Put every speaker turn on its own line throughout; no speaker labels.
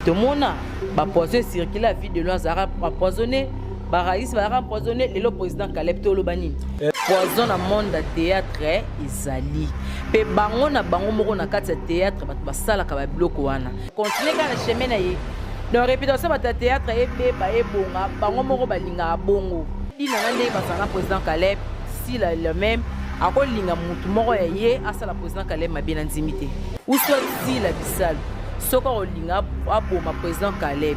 Tout le monde a poison circulé la vie de l'Azara empoisonné. Baraïs va empoisonner le président Caleb Tolobani. Poison dans le monde de théâtre Isali. Pe bango na bango moko na kati théâtre ba sala ka ba biloko wana. Continuer ka na chemin na ye. Dans réputation ba théâtre e be ba e bonga bango moko balinga bongo. Ina ngande ba sala président Caleb si le même ako linga mutu moko ya ye asala président Caleb mabina nzimité. Ou soit si la bisal Soko Olinga aboma président Caleb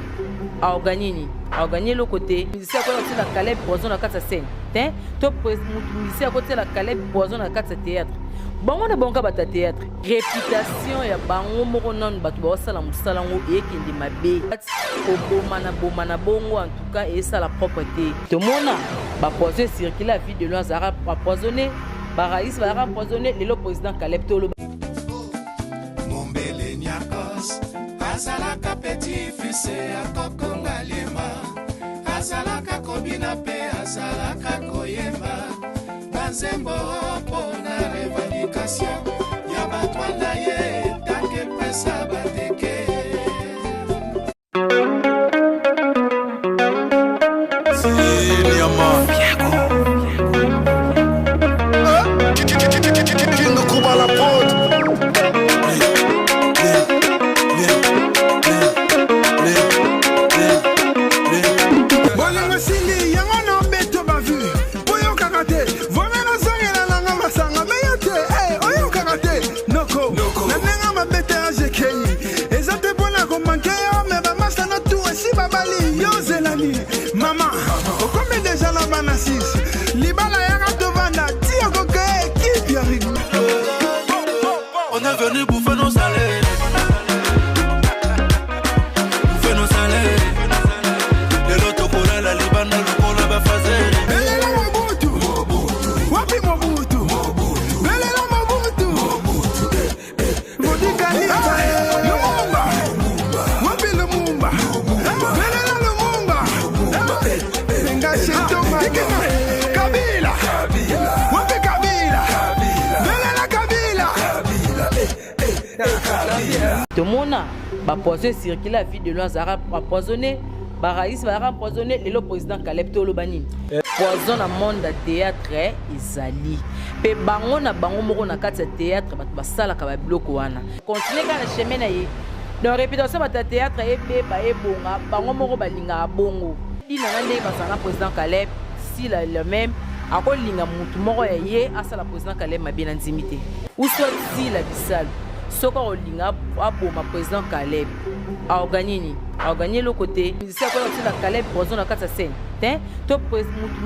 a gagné le côté musicien à côté la Caleb poison dans quatre scènes hein to musicien à côté la Caleb poison dans quatre théâtre bon on a bon ka bata théâtre réputation ya bango moko non batu ba sala musala ngo ekindi mabe boma na bongo en tout cas et ça la propreté tout le monde ba poison circuler la vie de l'Azara empoisonné Baraïs va empoisonner le président Caleb Tolo
Azalaka petit fils ya kokonga lima azalaka kobina pe azalaka koyemba banzembo pona revendication ya batwanda ye tanke pesa bateke Siliama Kingo kuba la prod Maman, combien déjà la banassis? Libala y'a te vanda, tia coquet, qui arrive. On est venu bouffer nos salés. Bouffer nos salés. De l'autre cola, la libana, le cola va fazer. Belle la Mobutu, Wapi Mobutu, Belle la Mobutu, Modi Kalita, le Mumba, Wapi le Mumba, Belle la le Mumba. Kabila, Wapi Kabila, Belela Kabila.
Tout le monde a poison circuler la vie de l'Azara empoisonné. Baraïs va empoisonner le président Caleb Tolobani. Poison dans le monde de théâtre Isali. Pe bango na bango moko na kati théâtre ba sala ka ba biloko wana. Continuer ka na chemin na ye. Dans réputation ba théâtre e be ba e bonga bango moko balinga bongo. Ina ngande ba sala président Caleb si le même ako linga mutu moko ya ye asala président Caleb mabina nzimité. Ou soit si la bisal Soko Olinga aboma président Caleb a gagné le côté musicien à côté la Caleb poison dans quatre scènes hein to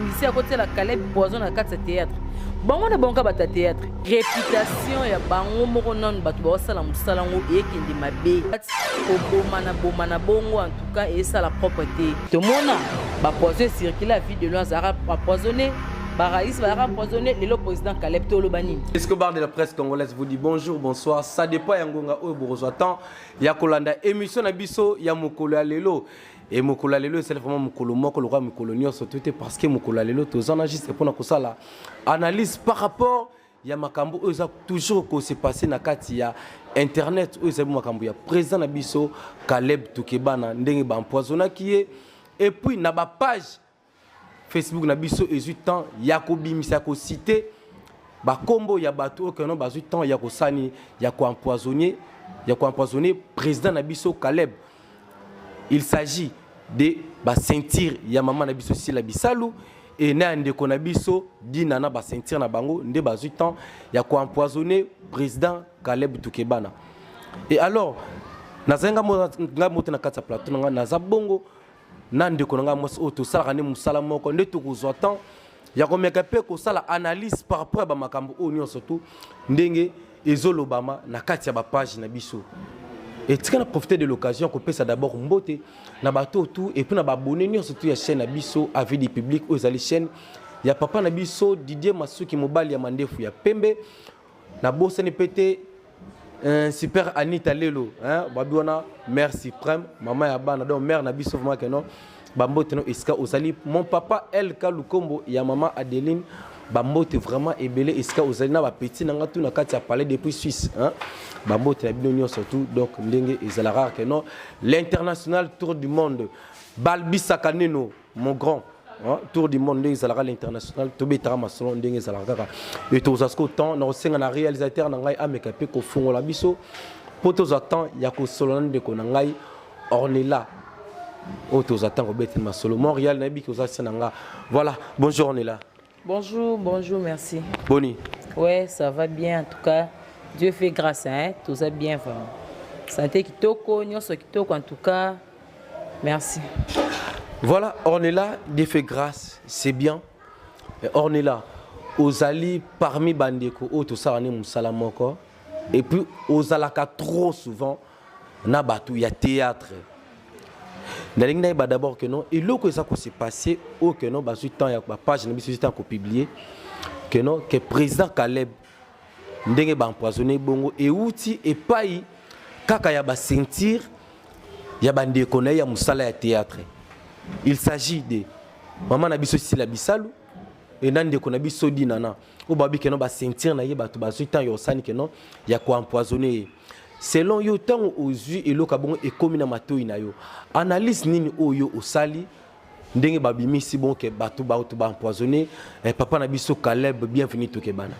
musicien à côté la Caleb poison dans quatre théâtre bon on a bon ka bata théâtre réputation ya bango moko non batu ba sala musala ngo ekindi mabe boma na bongo en tout cas et ça la propreté tout le monde ba poison circuler la vie de l'Azara empoisonné Baraïs va empoisonner le président Caleb Tolobani.
Escobar de la presse congolaise vous dit bonjour, bonsoir. Ça dépend yangonga o borozatan. Ya kolanda émission na biso ya mokolo lelo. Et mokolo lelo c'est vraiment mokolo moko le roi mokolo nyo surtout parce que mokolo lelo tozana juste pour na kosala analyse par rapport ya makambo oza toujours ko se passer na kati ya internet oza makambo ya président na biso Caleb Tukebana ndenge ba empoisonna qui et puis na ba page Facebook na biso ezutan yakobi misako cité ba kombo ya bato que non bazutan yako sani yako empoisonner président na biso Caleb. Il s'agit de ba sentir ya maman na biso si la bisalu et na ndeko na biso dina na ba sentir na bango nde bazutan yako empoisonner président Caleb Tukebana. Et alors nazenga moto na kata plateau na zabongo nande konanga mos auto sala ne musala moko ndeto kuzotan ya komeka pe ko sala analyse par rapport ba makambo onyo surtout ndenge ezolobama na kati ya ba page na biso et tika na profiter de l'occasion ko pesa d'abord mbote na bato tout et puis na ba abonné surtout ya chaîne na biso avis du public aux ali chaîne ya papa na biso Didier Masuki mobali ya mandefu ya pembe na bosse ne pété super Anita Lelo hein babiona mère suprême maman ya bana donc mère na biso vraiment que non bambote no iska osali mon papa El Kalukombo ya maman Adeline bambote vraiment ebele esika ozali na ba petit nanga tout na kati ya palais depuis Suisse hein bambote na bino surtout donc ndenge ezalaka que non l'international tour du monde Balbisa Kaneno mon grand hein? Tour du monde ezalaka l'international tobetara masolo ndenge ezalaka et tozasko temps na osenga na réalisateur na ngai ameka pe ko fungola biso po tozatant ya ko solana de ko na ngai Ornella autozatant ko betel masolo Montréal na bi ko zasenanga voilà bonjour Ornella.
Bonjour, bonjour, merci.
Boni.
Ouais, ça va bien en tout cas. Dieu fait grâce, hein. Tout ça bien vraiment. Santé kitoko, nyonso kitoko en tout cas. Merci.
Voilà, Ornella, Dieu fait grâce, c'est bien. Ornella, ozali parmi bandeko o to sarane musala moko et puis ozalaka trop souvent na batu ya théâtre. Nalinga ba d'abord que non et loko ça s'est passé au que non ba su temps ya ba page na biso temps ko publier que non que président Caleb ndenge ba empoisonné bongo et outi et pai kaka ya ba sentir ya bande ko na ya musala ya théâtre. Il s'agit de maman na biso sila bisalu et nande ko na biso dinana o babi que non ba sentir na ye ba to ba su temps yo sani que non ya ko empoisonné. Selon yo tant aux yeux et lokabongo et comme na mato inayo analyse nini oyo osali ndenge babimi si bon que bato ba empoisonné papa na biso Caleb bienvenue to kebana.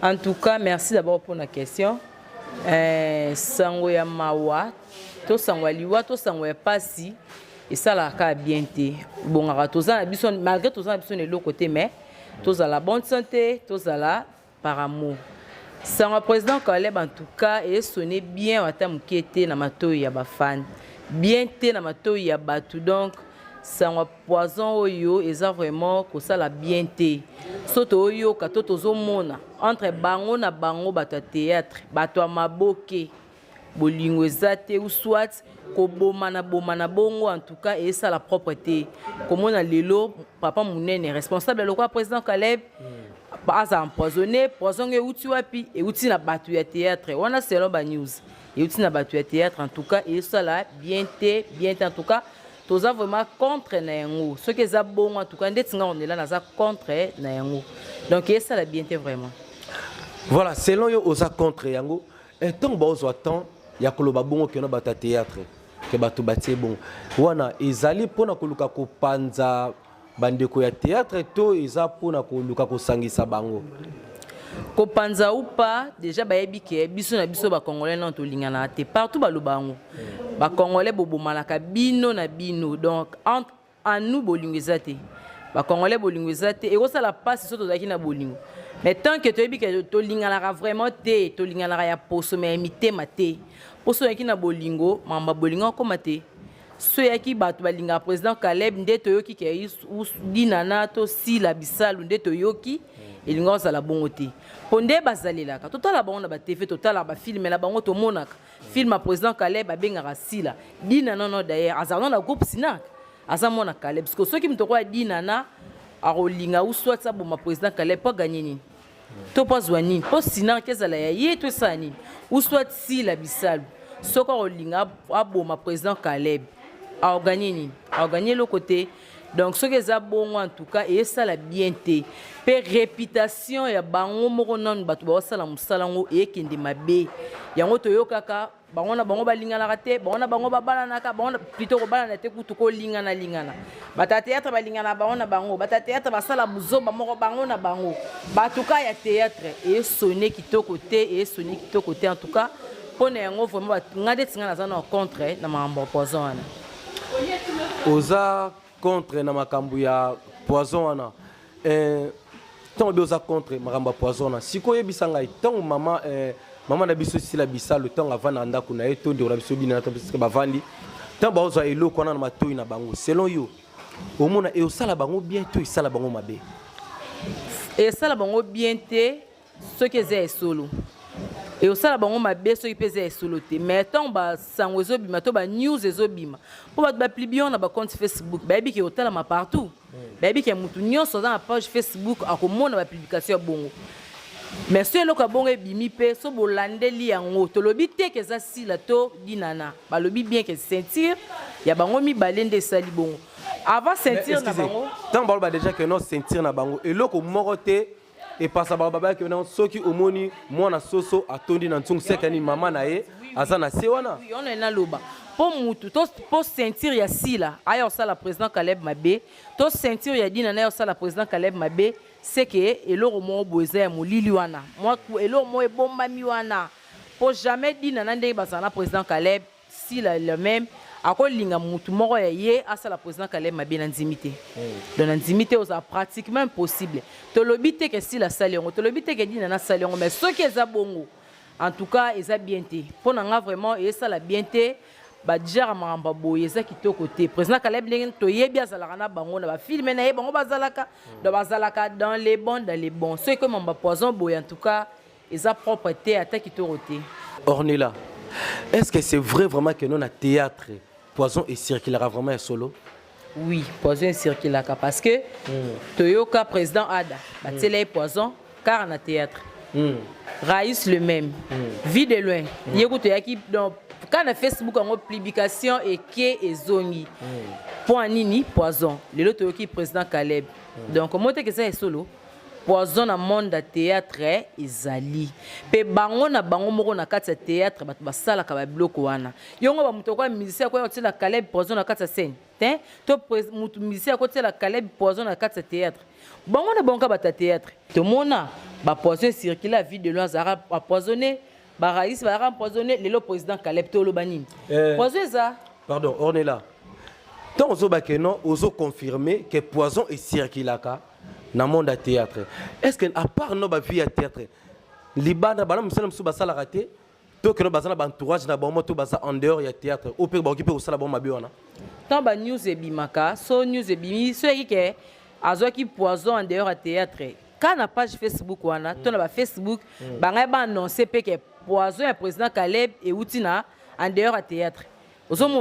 En tout cas merci d'abord pour la question sango ya mawa to sango liwa to sango ya pasi et ça la ka bien té bon ngaka to za biso malgré to za biso ne l'autre côté mais to za la bonne santé to za la par amour. Sans président Caleb en tout cas et sonné bien à tamukete na mato ya ba fan bien té na mato ya batu donc sans poison oyo eza vraiment ko sala bien té soto oyo kato tozo mona entre bango na bango bato théâtre bato maboke bolingo ezate ou soit ko bomana bongo en tout cas et ça la propreté comme on a lelo papa munene responsable le quoi président Caleb pas empoisonné poison et outil wapi et outil na batu ya théâtre on a selon ba news et outil na batu ya théâtre en tout cas et ça là bien en tout cas tous a vraiment contre na yango ce que ça bon en tout cas ndetinga on est là na za contre na yango donc et ça la bien vraiment
voilà selon yo oza contre yango et tant ba ozo temps ya koloba bongo que na batu théâtre que batu batie bon wana ezali pona koluka ko panza bandeko ya théâtre to eza pona ko luka ko sangisa bango
ko panza ou pas déjà bayebi ke biso na biso ba congolais non to lingana te partout ba lubango ba congolais bobomalaka bino na bino donc entre en nous bolingo ezate ba congolais bolingo ezate et ça la passe surtout zaki na bolingo mais tant que to yebi ke to lingana vraiment te to lingana ya poso mais imité maté poso yaki na bolingo mamba bolingo ko maté ceux qui battent balinga président Caleb ndeto yoki ke dinana to si la bisalu ndeto yoki elinga za la bongote ponde bazalela ka total la bongo ba TV total ba film la bango to monaka film a président Caleb abenga sila dinana non d'ailleurs azana na groupe sinak azamona Caleb parce que ceux qui mtoko dinana a rolinga ou soit ça bon ma président Caleb pas gagner ni to pas zwani po sinak kezala ya yeto sani ou soit si la bisalu soko rolinga abo ma président Caleb a gagné le côté donc ce que ça bon en tout cas et ça la bien té per réputation ya bango moko non batu ba sala musalango e kende mabe yango to yokaka bango na bango balingana raté bango na bango babala naka bango plutôt ko bala na te kutu ko lingana bata théâtre balingana bango na bango bata théâtre basala buzoba moko bango na bango batu ka ya théâtre et sonné kitoko té et sonné kitoko té en tout cas pona yango vraiment ngade tinga na zana contre na mambo poison ana
oza contre na makambu ya poison wana tant oza contre makambu ya poison wana siko yebisa ngai tant mama mama na biso sila bisalo tant avant na ndako na eto ndio na biso bina tant biso bavandi tant ba oza eloko wana na matoi na bango selon yo omona e osala bango bien to isala bango mabe
e sala bango bien te ce que c'est solo et au sala bango mabe so ipeze solo te mais tant ba sango ezobima to ba news ezobima po ba plibion na ba compte Facebook ba bi ke otala ma partout ba bi ke mutu nyonso dans la page Facebook akomona ba publication bongo mais ce eloko bongo ebimi pe so bolandeli yango to lobi te ke za sila to dinana ba lobi bien ke sentir ya bango mi balende sali bongo avant sentir na bango
tant baloba déjà que non sentir na bango et loko moroté et passe à baba que non soki omoni mwana soso atondi na ntung sekani mama na ye azana sewana
oui on est na loba pour mutu pour sentir ya sila aya ça la président Caleb Mabe to sentir ya dina na ça la président Caleb Mabe c'est que eloko mo boza molili wana moi eloko mo ebomba mi wana pour jamais dina na ndenge bazana président Caleb sila le même akolinga mutu moko ya ye asa la président Caleb Mabe na nzimité donc na nzimité oza pratiquement impossible to lobité que si la saliongo to lobité que dina na saliongo mais ce qui est bongo en tout cas eza bien té pour nga vraiment et ça la bien té ba djara mamba boye eza kitoko té président Caleb ndenge to yebi azalaka na bango na ba filmer na ye bango bazalaka dans les bons ceux que mamba poison boye en tout cas eza propre té ata kitoko té
Ornella est-ce que c'est vrai vraiment que non na théâtre Poison et circulera vraiment un solo?
Oui, Poison et circulera parce que Toyoka président Ada, Batele Poison car na théâtre. Raïs le même. Vie de loin. Yécoute yaki donc quand na Facebook en publication et qui est zongi. Point nini Poison. Le l'autre Toyoki président Caleb. Donc comment est-ce que ça est solo? Poison na monde de théâtre ezali pe bango na bango moko na kati ya théâtre batu basala ka ba bloco wana yongo ba muto kwa musicien kwa otela Caleb Poison na kati ya scène hein to mutu musicien kwa otela Caleb Poison na kati ya théâtre bango na bango ba théâtre to mona ba Poison circuler vie de loin zara empoisonné ba raïs ba empoisonné le président Caleb to lobanini Poison ça
pardon Ornella tant ozo ba que non ozo confirmer que Poison et circulaka dans le monde du théâtre. Est-ce qu'à part nos vie à théâtre, les bandes, nous sommes sur la raté, tout que nous avons un entourage, nous avons en dehors du théâtre, au pire, nous avons la bombe à biona.
Tant que news et bimaka, so news et bimi, ceux qui poison en dehors du théâtre. Quand la page Facebook, on a Facebook, on a annoncé que poison le président Caleb et Outina en dehors du théâtre. Vous savez,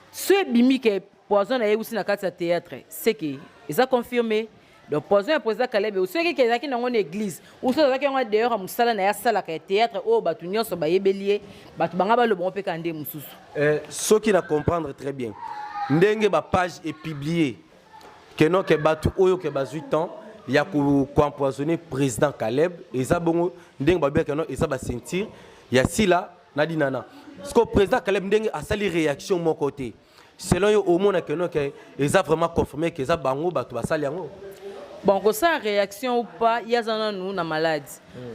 ceux qui poison et Outina dans le théâtre, c'est qu'ils ont confirmé. Donc Poison le président Caleb aussi qui est dans une église ou ceux qui ont dehors à musala na ya sala ka théâtre o batu nyonso ba yebelie batu banga ba le bon pe kande mususu
ceux qui na comprendre très bien ndenge ba page est publiée que non que batu oyo que ba 8 ans il y a ko empoisonner président Caleb et ça bongo ndenge ba bien que non et ça ba sentir il y a si là na dinana parce que président Caleb ndenge a sali réaction mon côté selon yo au monde que non que ils a vraiment confirmé que ça bango batu ba sali yango.
Bon, que ça réaction ou pas, il y a un nous na maladie.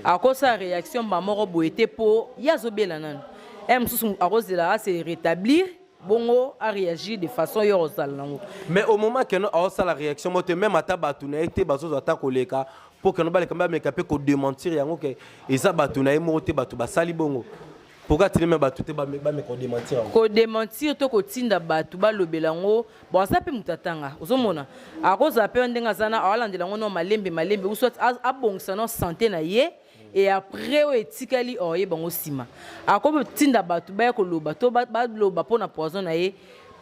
À cause ça réaction, ma mort boité pour il y a zobelanan. À cause de là, c'est rétablir. Bongo a réagi de façon yorosal.
Mais au moment que nous avons la réaction, moi même à ta batouna été baso attaque koleka pour que nous balé quand même capable de démentir yango que et ça batouna est monté batou basali bongo. Pourquoi tu ne pas tout me démentir?
Ko démentir to ko tinda batu ba lobelango bon ça peut mutatanga ozomona a cause apé ndenga zana alandela ngo no malembe ou soit abongisa no santé na ye et après o etikali oye bango sima a ko tinda batu ba ko loba to ba loba pona poison na ye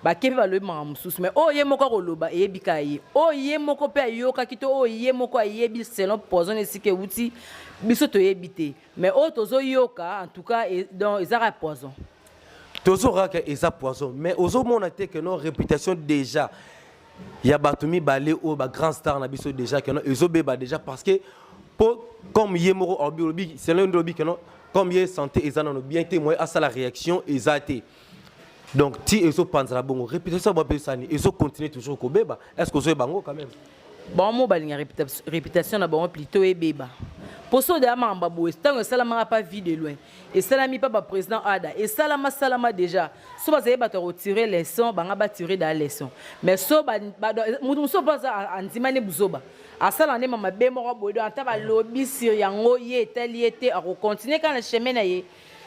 ba kepe ba loba mususu mais o ye moko ko loba e bika ye o ye moko pe ayoka kito o ye moko ayebi selon poison esike uti biso to yebité mais o tozo yoka en tout cas donc ils a poison
tozo raka eza poison mais ozo monate que nos réputation déjà ya batumi balé au ba grand star na biso déjà que non ezo beba déjà parce que pour comme yemoro obi c'est l'un de que non comme yé santé ezana no bien témoin à ça la réaction ezate donc ti ezo panzala bongo réputation ba pesani ezo continuer toujours ko beba est-ce que ozo bango quand même
bon mo balinga réputation na bango plutôt e beba pour ça de mamba boy tant salama pas vie de loin et salami pas ba président Ada et salama déjà so ba zeba to retirer les sons banga ba tirer dans les sons mais so ba mutu so pas antimane buzoba asala ne mama be mo boy do anta ba lobby sur yango ye teliete a continuer quand le chemin na ye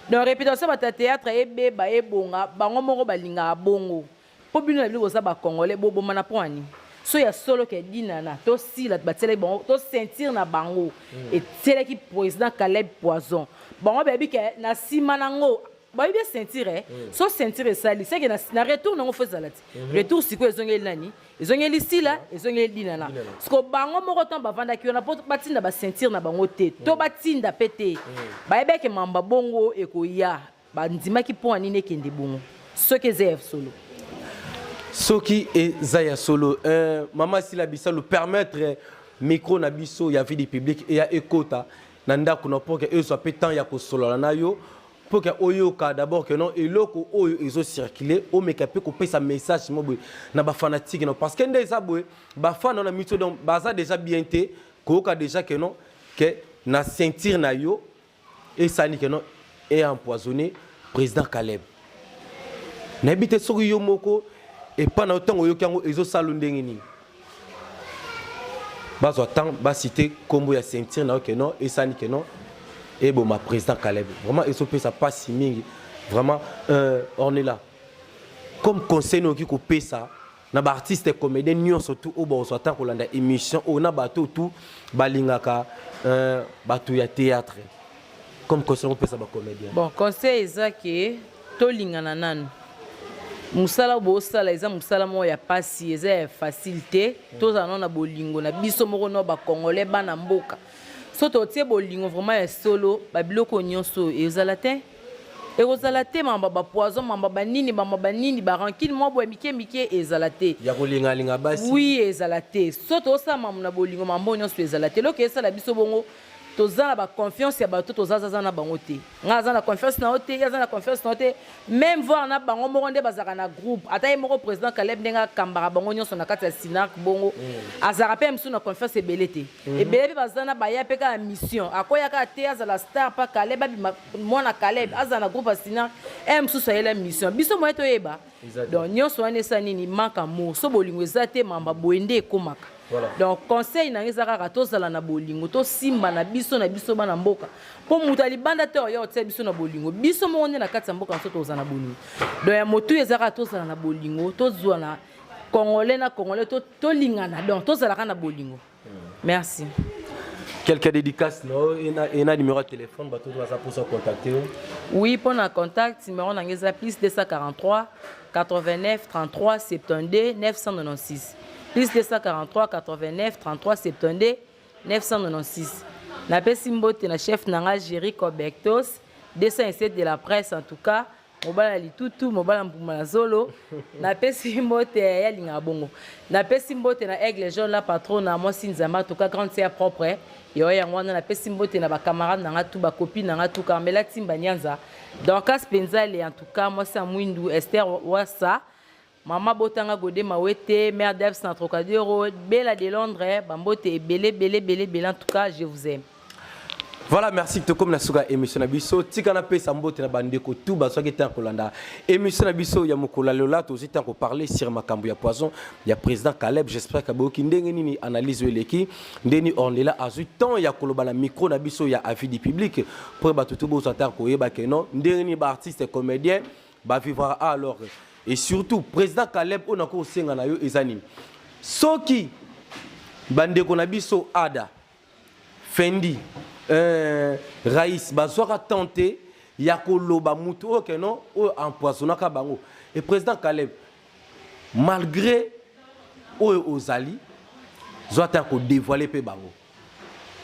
donc réputation ba théâtre e beba e bonga bango moko balinga bongo po bino na bilo za ba congolais bobo mana poani so ya solo ke dinana to si la batele bon to sentir na bango et tele ki président Caleb Poison bon baby ke na sima nango ba bien sentir so sentir sali c'est que na retour nango fait salati retour siko ezongeli nani ezongeli sila ezongeli dinana sko bango moko to bavanda ki na batinda ba sentir na bango te to batinda pété ba ke mamba bongo e ko ya ba ndima ki po anine kende bongo so ke zef solo
Soki et Zaya Solo, maman si la bisa le permettre micro na biso ya vie du public et ya ekota nanda kuna pour que eux soit pétant ya ko solo na yo pour que oyoka d'abord que non et loko oyo ezo circuler o mekape ko pesa message mo na ba fanatique non parce que ndeza boy ba fan na mito donc baza déjà bien té ko ka déjà que non que na sentir na yo et ça ni que non est empoisonné président Caleb n'habite sur yo moko et pendant autant que vous avez salondé, vous avez cité comme vous avez senti et ça n'est que non. Et bon, ma président Caleb, vraiment, ils ça pas si bien. Vraiment, on est là. Comme conseil, nous qui coupé ça, na artiste et comédien, nous surtout au bon soit tant qu'on a des émissions, on a bateau tout, balingaka, bateau ya théâtre. Comme conseil, on peut ça comédien.
Bon, conseil c'est que to lingana nan. Musala bosala eza musala mo ya pasi eza facilité tous en na bolingo na biso moko no ba congolais bana mboka so to tie bolingo vraiment ya solo ba biloko nyonso ezala te mamba ba poison mamba banini ba rankine mo bo mike ezala te
ya kolinga linga basi
oui ezala te so to sa mamu na bolingo mambo nyonso ezala te loke esala biso bongo tozana ba confiance ya bato tozaza na bango te nga za na confiance na ote ya za na confiance na ote même voir na bango moko nde bazaka na groupe ata ye moko président Caleb ndenga kambara bango nyonso na kati ya Sinak bongo azaka pe msu na confiance ebele te ebele pe bazana ba ya pe ka mission akoya ka te azala star pa Caleb abi mwana Caleb azana groupe ya Sinak msu sa yela mission biso mo eto yeba donc nyonso ane sa nini manka mo so bolingo ezate mamba boende ekomaka. Voilà. Donc conseil na ngezaka tozala na bolingo to simba na biso bana mboka po mutali banda te oyo tse biso na bolingo biso mo na kati ya mboka so tozala na bolingo donc ya motu ezaka tozala na bolingo tozwa na congolais to lingana donc tozala na bolingo. Merci.
Quelques dédicaces non et na numéro de téléphone bato za pour se contacter.
Oui, pour na contact numéro na ngeza plus 243 89 33 72 996. Plus 243 89 33 72 996. La Pessimbote na chef nanga Jerry Kobektos 207 de la presse en tout cas. Mobala litutu mobala mpumala zolo na Pessimbote ya linga bongo. Na Pessimbote na Aigle Jaune la patron na moi Sinzama en tout cas grande sœur propre. Yo ya ngwana na Pessimbote na ba camarade nanga tout ba copine nanga tout Carmela Timba Nyanza. Donc Aspenzale en tout cas moi c'est Mwindu Esther Wassa. Maman Botanga Godé Mawete, mère d'Eve Centrocadéro, Bella de Londres, Bambote et Bélé, en tout cas, je vous aime.
Voilà, merci de comme la souga émission Nabiso. Tikana pe sambote na bandeko tout ba soki tan kolanda. Émission Nabiso ya mukola lola to zita ko parler sur makambo ya poison. Ya président Caleb, j'espère que boki ndenge nini analyse leki. Ndeni on est là à ce temps ya koloba la micro Nabiso ya avis du public pour ba tout bo zata ko yeba ke non. Ndenge ni ba artiste comédien ba vivra alors. Et surtout, président Caleb, on a encore senga na yo ezani. Soki bandeko na biso Ada, Fendi, Raïs, bazwaka tenté ya koloba mutu o ke non o empoisonnaka bango. Et président Caleb, malgré o ozali, zota ko dévoiler pe bango.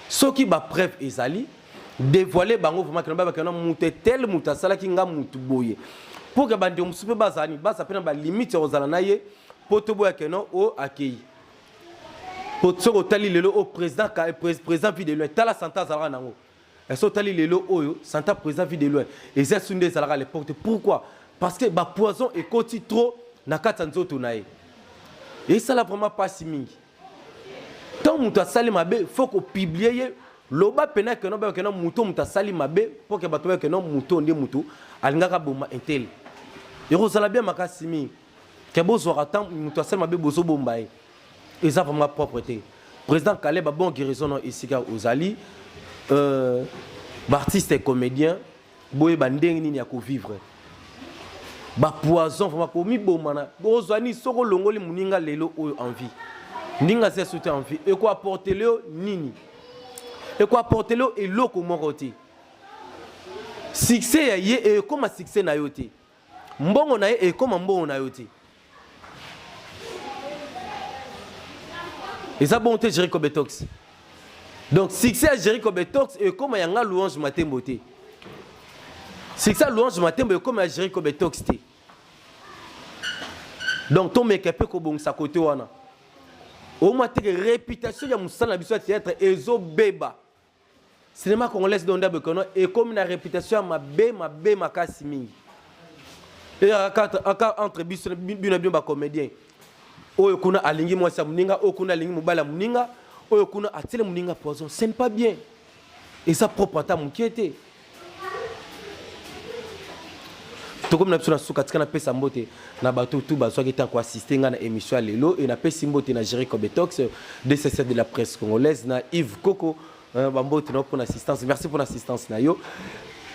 Soki ba preuve ezali, dévoiler bango vraiment que ba ke non mutu tel mutu sala ki nga mutu boye. Pour que bande musupe bazani basa pena ba limite ozala na ye poto boya kenon o akei poto ko tali lelo au président vie de loin tala santa zala nango et so tali lelo oyo santa président vie de loin et ça sunde zala à l'époque. Pourquoi? Parce que ba poison et koti trop na kata nzoto na ye et ça la vraiment pas si mingi tant muta sali mabe faut ko publier loba pena que non ba que non muto muta sali mabe pour que bato que non muto ndi muto alingaka boma intel Yerosala bien makasimi que bozo attend muto sali mabe bozo bombaye et ça vraiment propreté président Caleb a bon guérison ici aux Ali artiste et comédien boye bandeng nini ya ko vivre ba poison vraiment ko mi bomana bozo ani soko longoli muninga lelo o envie ninga c'est souté envie et quoi apporter le nini et quoi apporter le et loko mon côté succès yé et comme succès na yoté mbongo na et comme mbongo na yoté et ça bonté Jericho Betox donc succès à Jericho Betox et comme yanga louange matin beauté succès louange matin et comme à Jericho Betox té Donc ton mec peut ko bon sa côté wana. Au moins te réputation ya musala biso théâtre ezo beba. Cinéma congolais donda bekono et comme une réputation ma be makasi mingi. Et entre biso bien ba comédien. Oyo kuna alingi mwasi muninga, oyo kuna alingi mobala muninga, oyo kuna atele muninga poison, ce n'est pas bien. Et ça propre à ta mukiete. To comme na biso na suka tika na pesa mbote na bato tout bazwa ki tanko assister nga na émission ya lelo et na pesa mbote na Jericho Betox DCC de la presse congolaise na Yves Coco bambote na pour l'assistance. Merci pour l'assistance na yo.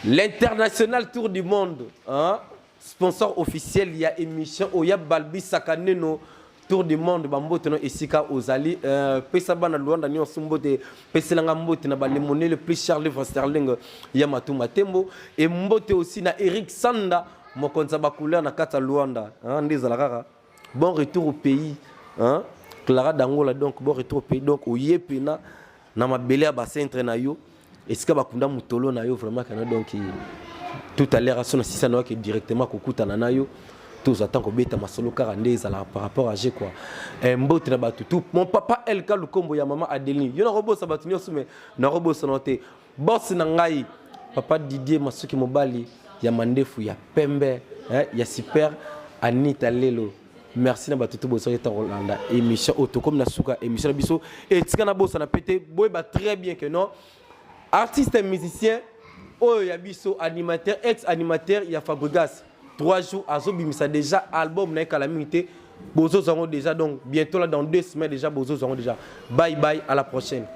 L'international tour du monde, hein? Sponsor officiel il y a émission Oya Balbi Sakaneno tour du monde bambote no esika ozali pesa bana Luanda ni osumbote pesa langa mbote na balemone le plus Charles Sterling ya Matuma Tembo et mbote aussi na Eric Sanda mokonza bakula na kata Luanda hein ndezala kaka bon retour au pays hein Clara Dangola donc bon retour au pays donc oyepena na mabele ya bacentre na yo esika bakunda mutolo na yo vraiment kana donc tout à l'heure son assistant na qui directement kokutana na yo tous attend ko beta masolo karandeza là par rapport à G quoi mbote na batu tout mon papa El Kalukombo ya maman Adeline yo na robo sa batu nyoso mais na robo sonote boss na ngai papa Didier Masuki Mobali ya mandefu ya pembe ya super Anita Lelo. Merci na batutu boso eta Rolanda émission auto comme na suka émission biso et tika na bosa na pété boy ba très bien que non artiste et musicien oh ya biso animateur ex animateur ya Fabregas 3 jours azo bimisa déjà album na calamité bozo zongo déjà donc bientôt là dans 2 semaines déjà bozo zongo déjà bye bye à la prochaine.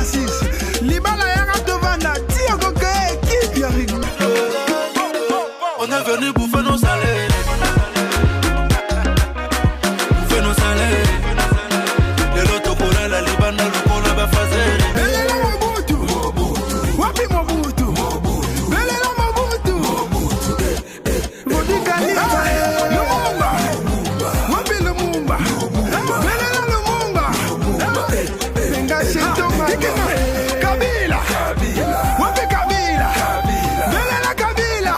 Francis libala yaka tovanda tia koke équipe ya Rigo.
On est venu bouffer nos salaires. Bouffer nos salaires. Les lotos pour la libana, le pour la bafazer.
Belela Mobutu, wapi Mobutu, Belela Mobutu, Vodika Lipa, Lumumba, wapi Lumumba, Belela Lumumba, Benga Shetomba, Kabila, wapi Kabila, Belela Kabila.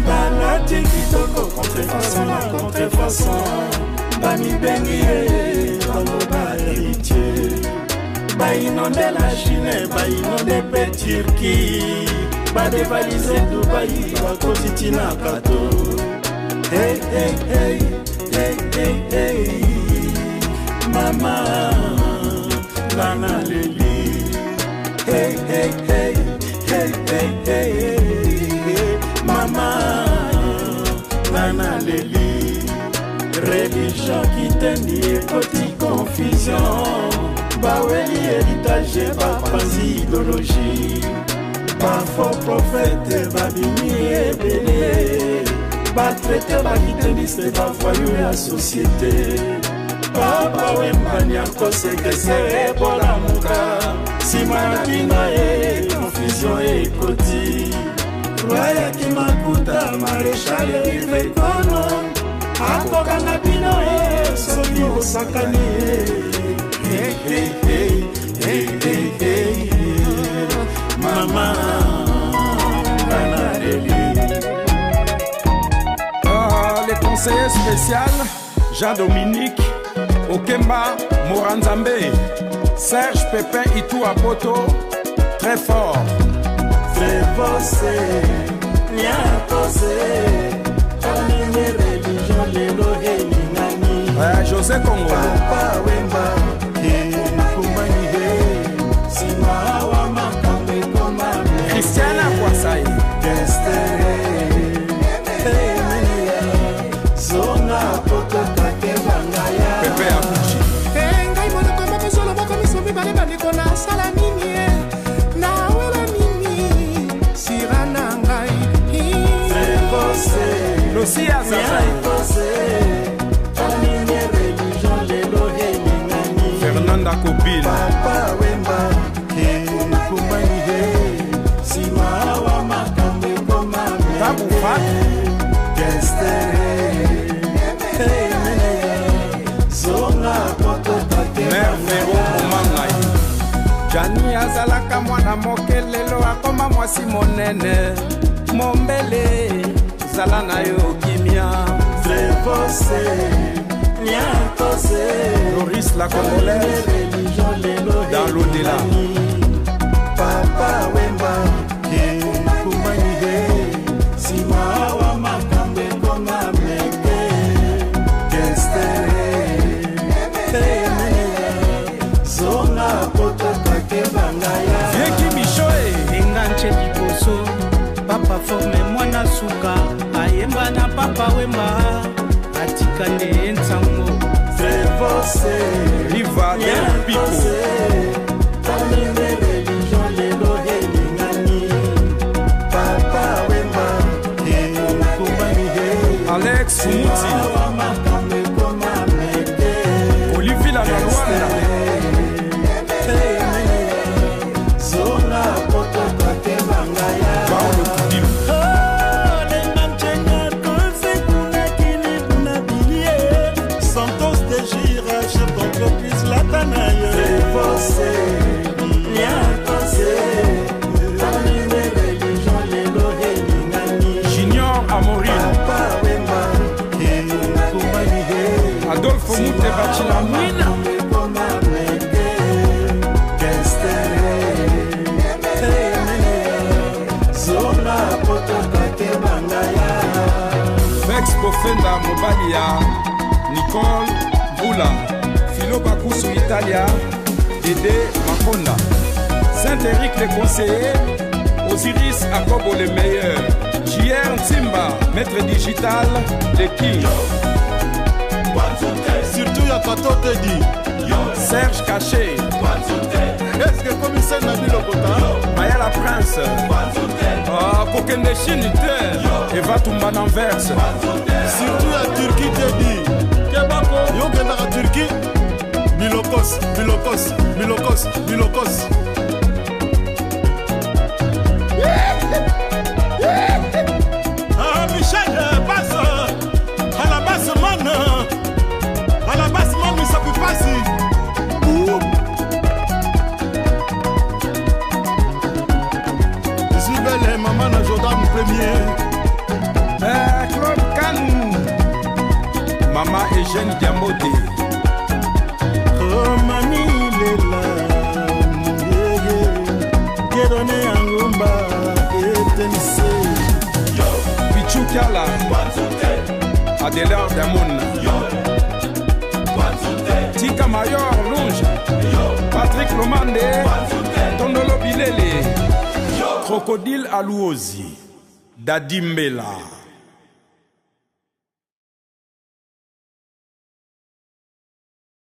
Banati kitoko contrefaçon na contrefaçon. Bani bengi baloba héritier. Bainonde la Chine, bainonde pe Turquie. Badevalize Dubaï, bakotitina kato. Hey, hey, hey, hey, hey, hey. Mama, Lana Leli. Hey, hey, hey, hey, hey, hey. Mama, Lana Leli. Religion qui t'endie petite confusion. Baweli héritage, bapanzi idéologie. Ba faux prophète, babini et béné. Ba traité, ba guitariste, ba voyou la société. Papa wembani encore ségressé pour la mouka. Simanakina et confusion et koti. Waya ki makuta maréchal rive kono. Akoka na bino soki osakani. Hey, hey, hey, hey, hey, hey. Mama, Lana Leli.
Les conseillers spéciaux Jean-Dominique Okemba Moranzambe, Serge Pépin Itou Apoto, très fort.
Très bossé, bien posé. Famille religion, lelo helinani.
José Congo.
Papa Wemba, kumani he. Sima wa makambe koma.
Christiana Kwasai.
Destere. Zona poto kake bangaya.
Pepe Apuchi.
Ngai mwana koma kozolo boko misomi bale bandeko na sala nini na wela nini sirana ngai.
Très bossé.
Lucia Zazai. Fernanda Kobil.
Papa Wemba, kumani he. Sima wa makambe koma.
Tabu Fat. Mère Ferro Omangai. Jani azalaka mwana moke lelo akoma mwasi monene. Mombele zala na yo kimia. Doris la Congolaise dans l'au-delà.
Papa Wemba, kumani he. Sima wa makambe koma meke. Zonga poto kake bangaya.
Vieki Michoe.
Enganche liboso papa forme mwana suka ayemba na papa Wemba atika nde nsango.
Très bossé,
Riva del Pico.
famille religion lelo helingani. Papa Wemba, kumani he.
Alex Muti. Olivier la Rwanda. Paolo Kudilu.
Santos de Gira, chef d'entreprise Latanaye.
Junior Amoril. Adolfo Mute Bachilamwina. Vex Bofenda Mobalia. Nicole Bula. Philo Bakusu Italia. Dédé Makonda. Saint-Éric le conseiller. Osiris Akobo le meilleur. JR Timba, maître digital, le king.
Surtout ya kato tedi
Serge Caché
eske commissaire na bilokota
Mayala Prince kokende Chine te Eva Tumba n'Anvers
surtout ya Turquie tedi kebako yokendaka Turquie bilokos bilokos bilokos bilokos Michel passe à la basse man ça peut passer je suis belle maman na Jordan premier
Claude Kanou Maman Eugène Diamodé
Mani lela Kedone Angumba Etenise
Pichou Kala Adélard Damoun Tika Mayor Longe Patrick Lomande Tondolo Bilele Crocodile Alouozi Dadimbela